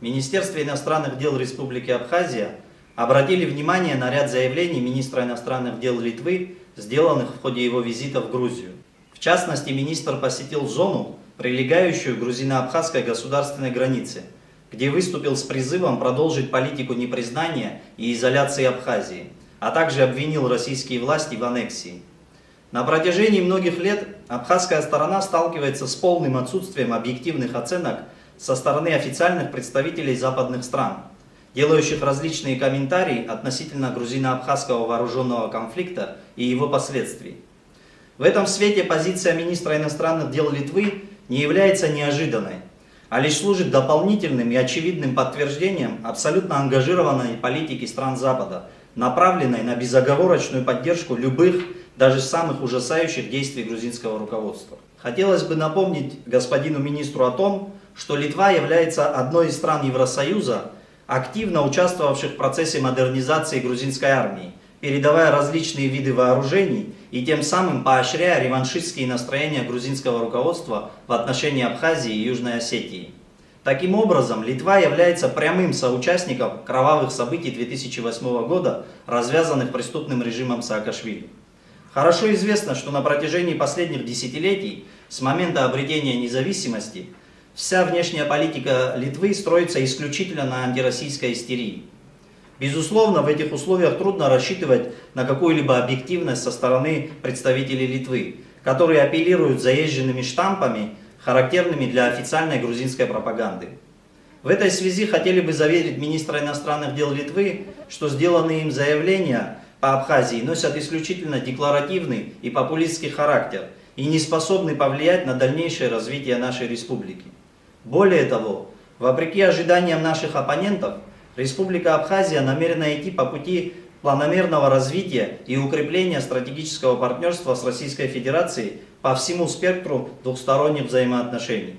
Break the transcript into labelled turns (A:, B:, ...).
A: Министерство иностранных дел Республики Абхазия обратили внимание на ряд заявлений министра иностранных дел Литвы, сделанных в ходе его визита в Грузию. В частности, министр посетил зону, прилегающую к грузино-абхазской государственной границе, где выступил с призывом продолжить политику непризнания и изоляции Абхазии, а также обвинил российские власти в аннексии. На протяжении многих лет абхазская сторона сталкивается с полным отсутствием объективных оценок со стороны официальных представителей западных стран, делающих различные комментарии относительно грузино-абхазского вооруженного конфликта и его последствий. В этом свете позиция министра иностранных дел Литвы не является неожиданной, а лишь служит дополнительным и очевидным подтверждением абсолютно ангажированной политики стран Запада, направленной на безоговорочную поддержку любых, даже самых ужасающих действий грузинского руководства. Хотелось бы напомнить господину министру о том, что Литва является одной из стран Евросоюза, активно участвовавших в процессе модернизации грузинской армии, передавая различные виды вооружений и тем самым поощряя реваншистские настроения грузинского руководства в отношении Абхазии и Южной Осетии. Таким образом, Литва является прямым соучастником кровавых событий 2008 года, развязанных преступным режимом Саакашвили. Хорошо известно, что на протяжении последних десятилетий, с момента обретения независимости, вся внешняя политика Литвы строится исключительно на антироссийской истерии. Безусловно, в этих условиях трудно рассчитывать на какую-либо объективность со стороны представителей Литвы, которые апеллируют заезженными штампами, характерными для официальной грузинской пропаганды. В этой связи хотели бы заверить министра иностранных дел Литвы, что сделанные им заявления по Абхазии носят исключительно декларативный и популистский характер и не способны повлиять на дальнейшее развитие нашей республики. Более того, вопреки ожиданиям наших оппонентов, Республика Абхазия намерена идти по пути планомерного развития и укрепления стратегического партнерства с Российской Федерацией по всему спектру двухсторонних взаимоотношений.